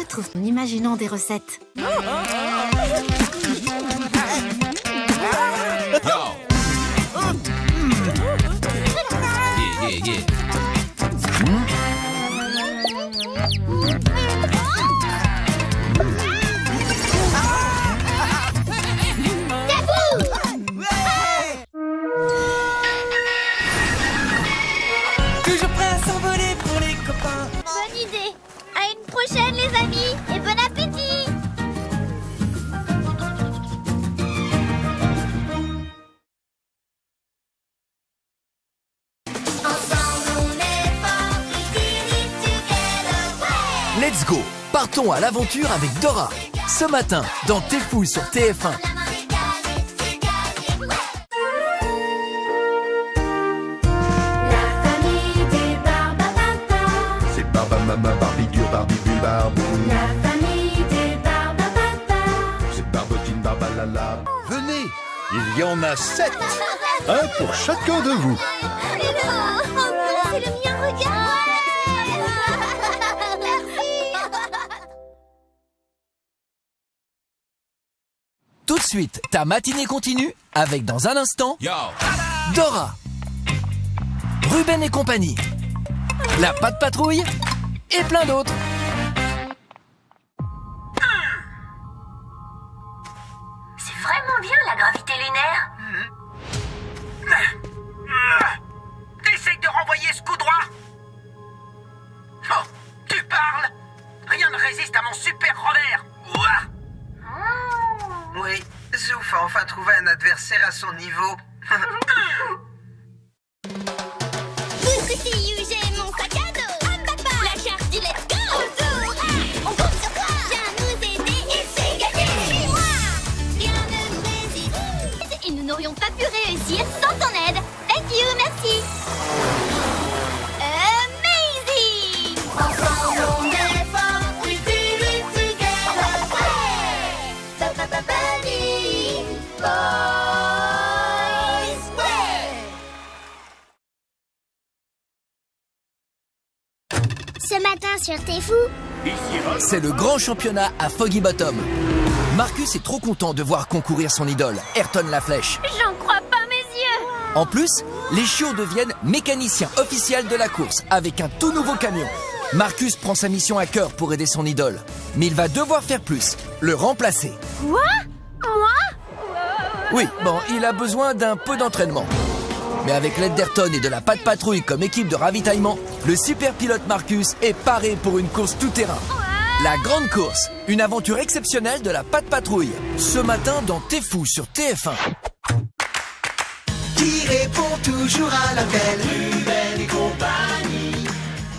Retrouve en imaginant des recettes. Yo. Yeah. Toujours prêt à s'envoler pour les copains. Bonne idée. À une prochaine les amis et bon appétit. Ensemble on est fort, we did it together, ouais. Let's go! Partons à l'aventure avec Dora. Ce matin, dans T'es fou sur TF1. Maman, Barbie-Dur, Barbie-Bulle, Barbou. La famille des Barbapapa. C'est Barbotine, Barbalala. Venez, il y en a 7. Un pour chacun de vous. Mais non, oh non, c'est le mien, regarde. Merci. Tout de suite, ta matinée continue avec dans un instant Yo. Dora, Ruben et compagnie, la Patte Patrouille et plein d'autres. C'est vraiment bien la gravité lunaire. Essaye de renvoyer ce coup droit. Oh, tu parles. Rien ne résiste à mon super revers. Ouah. Oui, Zouf a enfin trouvé un adversaire à son niveau. See you, j'ai mon sac à dos. Papa, la charge dit let's go. Autour, on compte sur toi. Viens nous aider et c'est gagné. Suis-moi. Rien ne nous résiste. Et nous n'aurions pas pu réussir sans ton aide. Thank you, merci. Amazing. Ensemble on est fort, we did it together. Ouais. Bunny boys, ouais. Ce matin sur T'es fou. C'est le grand championnat à Foggy Bottom. Marcus est trop content de voir concourir son idole, Ayrton Laflèche. J'en crois pas mes yeux. En plus, les chiots deviennent mécaniciens officiels de la course avec un tout nouveau camion. Marcus prend sa mission à cœur pour aider son idole. Mais il va devoir faire plus, le remplacer. Quoi? Moi? Oui, bon, il a besoin d'un peu d'entraînement. Mais avec l'aide d'Ayrton et de la Patte Patrouille comme équipe de ravitaillement, le super pilote Marcus est paré pour une course tout-terrain. La grande course, une aventure exceptionnelle de la Patte Patrouille. Ce matin dans T'es fou sur TF1. Qui répond toujours à l'appel. Ruben et compagnie.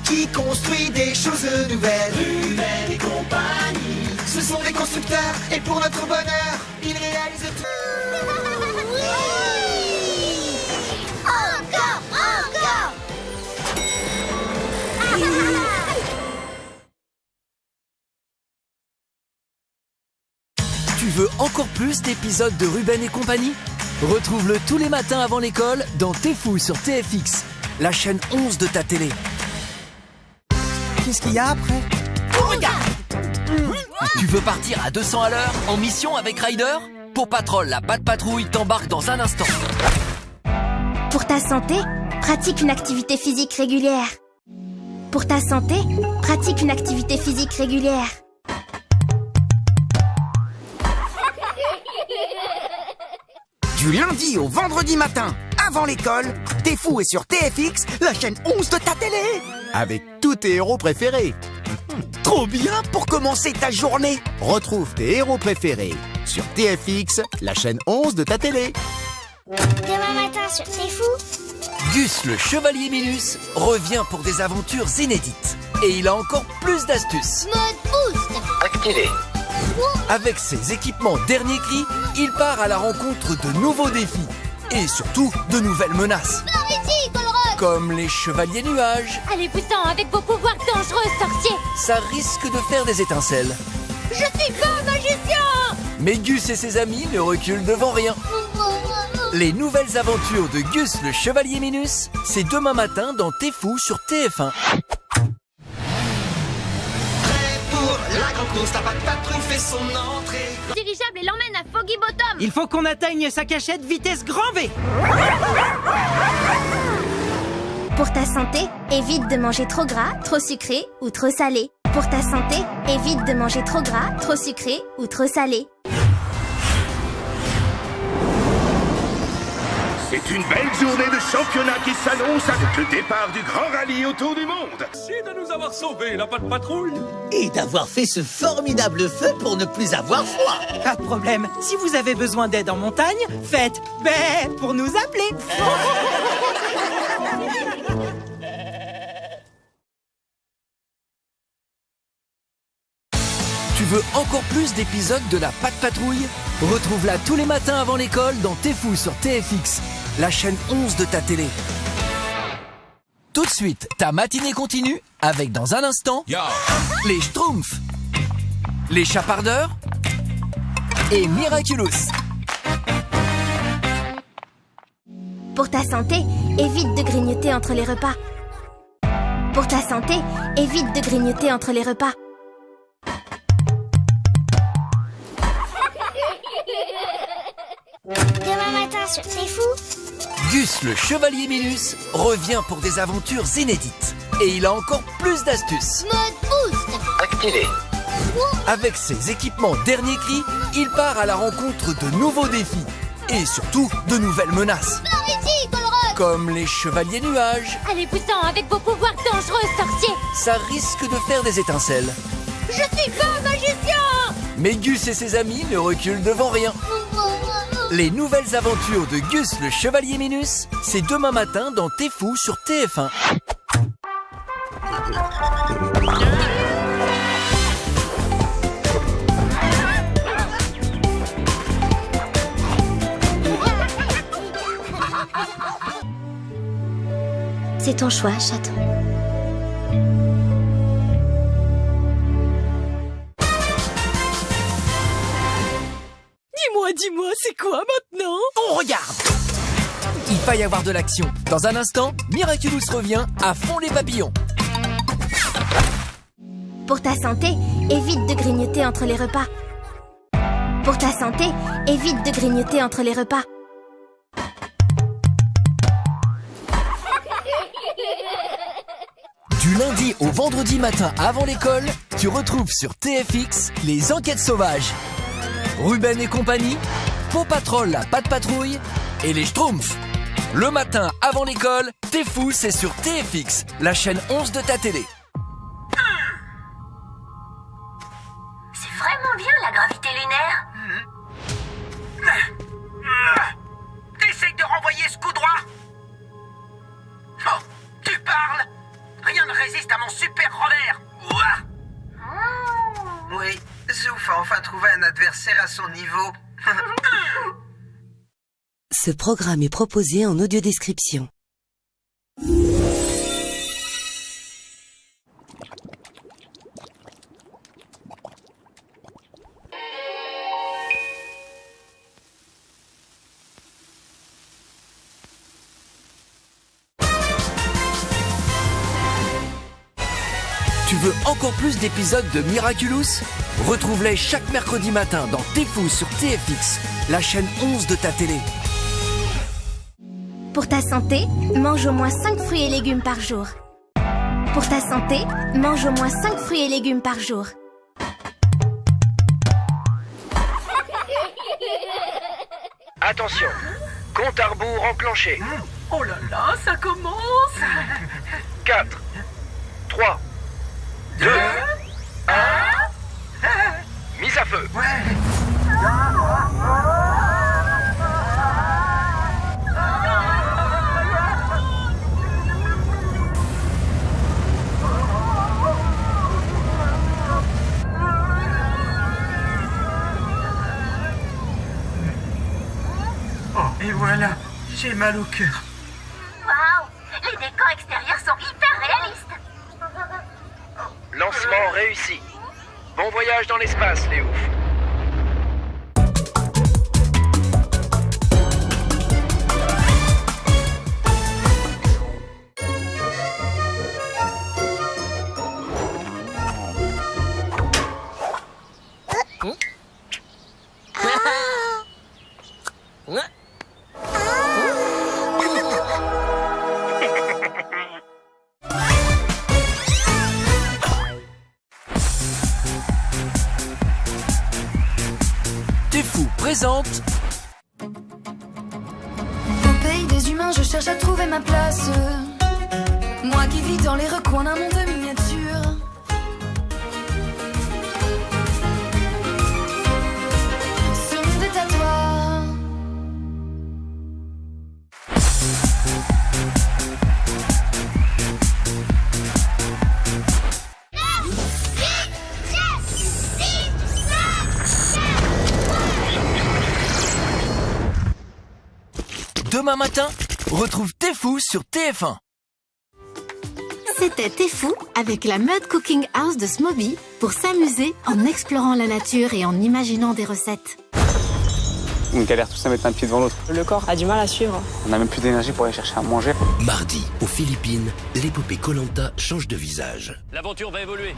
Qui construit des choses nouvelles. Ruben et compagnie. Ce sont des constructeurs et pour notre bonheur, ils réalisent tout. Encore. Tu veux encore plus d'épisodes de Ruben et compagnie? Retrouve-le tous les matins avant l'école dans T'es fou sur TFX, la chaîne 11 de ta télé. Qu'est-ce qu'il y a après? Tu veux partir à 200 à l'heure en mission avec Ryder? Pour Patrol, la Patte Patrouille t'embarque dans un instant. Pour ta santé, pratique une activité physique régulière. Pour ta santé, pratique une activité physique régulière. Du lundi au vendredi matin, avant l'école, T'es fou est sur TFX, la chaîne 11 de ta télé. Avec tous tes héros préférés. Trop bien pour commencer ta journée. Retrouve tes héros préférés sur TFX, la chaîne 11 de ta télé. Demain matin sur T'es fou. Gus le chevalier Minus revient pour des aventures inédites. Et il a encore plus d'astuces. Mode boost. Activé. Avec ses équipements dernier cri, il part à la rencontre de nouveaux défis. Et surtout, de nouvelles menaces. Par ici, Colruyt. Comme les chevaliers nuages. Allez-vous-t'en avec vos pouvoirs dangereux, sorciers. Ça risque de faire des étincelles. Je suis pas magicien. Mais Gus et ses amis ne reculent devant rien. Les nouvelles aventures de Gus le chevalier Minus, c'est demain matin dans T'es fou sur TF1. Prêt pour la grande 11, la patte patrouille fait son entrée. Dirigeable et l'emmène à Foggy Bottom. Il faut qu'on atteigne sa cachette vitesse grand V. Pour ta santé, évite de manger trop gras, trop sucré ou trop salé. Pour ta santé, évite de manger trop gras, trop sucré ou trop salé. C'est une belle journée de championnat qui s'annonce avec le départ du grand rallye autour du monde. Merci de nous avoir sauvés, la patte patrouille. Et d'avoir fait ce formidable feu pour ne plus avoir froid. Pas de problème. Si vous avez besoin d'aide en montagne, faites bé pour nous appeler. Tu veux encore plus d'épisodes de la Patte Patrouille? Retrouve-la tous les matins avant l'école dans T'es fou sur TFX, la chaîne 11 de ta télé. Tout de suite, ta matinée continue avec dans un instant les Schtroumpfs, les Chapardeurs et Miraculous. Pour ta santé, évite de grignoter entre les repas. Pour ta santé, évite de grignoter entre les repas. Demain matin sur C'est Fou. Gus le Chevalier Minus revient pour des aventures inédites. Et il a encore plus d'astuces. Mode boost. Activé. Avec ses équipements dernier cri, il part à la rencontre de nouveaux défis. Et surtout, de nouvelles menaces. Par ici, Colruyt. Comme les Chevaliers Nuages. Allez-vous-en avec vos pouvoirs dangereux, sorciers. Ça risque de faire des étincelles. Je suis pas un magicien. Mais Gus et ses amis ne reculent devant rien. Les nouvelles aventures de Gus le Chevalier Minus, c'est demain matin dans T'es fou sur TF1. C'est ton choix, chaton. Dis-moi, c'est quoi maintenant? On regarde! Il va y avoir de l'action. Dans un instant, Miraculous revient à fond les papillons. Pour ta santé, évite de grignoter entre les repas. Pour ta santé, évite de grignoter entre les repas. Du lundi au vendredi matin avant l'école, tu retrouves sur TFX les Enquêtes sauvages. Ruben et compagnie, Paw Patrol la Patte Patrouille et les Schtroumpfs. Le matin avant l'école, T'es fou, c'est sur TFX, la chaîne 11 de ta télé. C'est vraiment bien la gravité lunaire. T'essayes de renvoyer ce coup droit? Oh, tu parles? Rien ne résiste à mon super revers. Ouah. Oui, Zouf a enfin trouvé un adversaire à son niveau. Ce programme est proposé en audiodescription. Tu veux encore plus d'épisodes de Miraculous? Retrouve-les chaque mercredi matin dans T'es fou sur TFX, la chaîne 11 de ta télé. Pour ta santé, mange au moins 5 fruits et légumes par jour. Pour ta santé, mange au moins 5 fruits et légumes par jour. Attention, compte à rebours enclenché. Oh là là, ça commence. 4, 3, 2, 1. Mise à feu. Oh, et voilà, j'ai mal au cœur. Waouh, les décors extérieurs sont hyper réalistes. Lancement réussi. Bon voyage dans l'espace, les oufs. présente Au pays des humains, je cherche à trouver ma place. Moi qui vis dans les recoins d'un monde de miniature. Ce monde est à toi. Demain matin, retrouve T'es fou sur TF1. C'était T'es fou avec la Mud Cooking House de Smoby pour s'amuser en explorant la nature et en imaginant des recettes. On galère tous à mettre un pied devant l'autre. Le corps a du mal à suivre. On n'a même plus d'énergie pour aller chercher à manger. Mardi, aux Philippines, l'épopée Koh-Lanta change de visage. L'aventure va évoluer.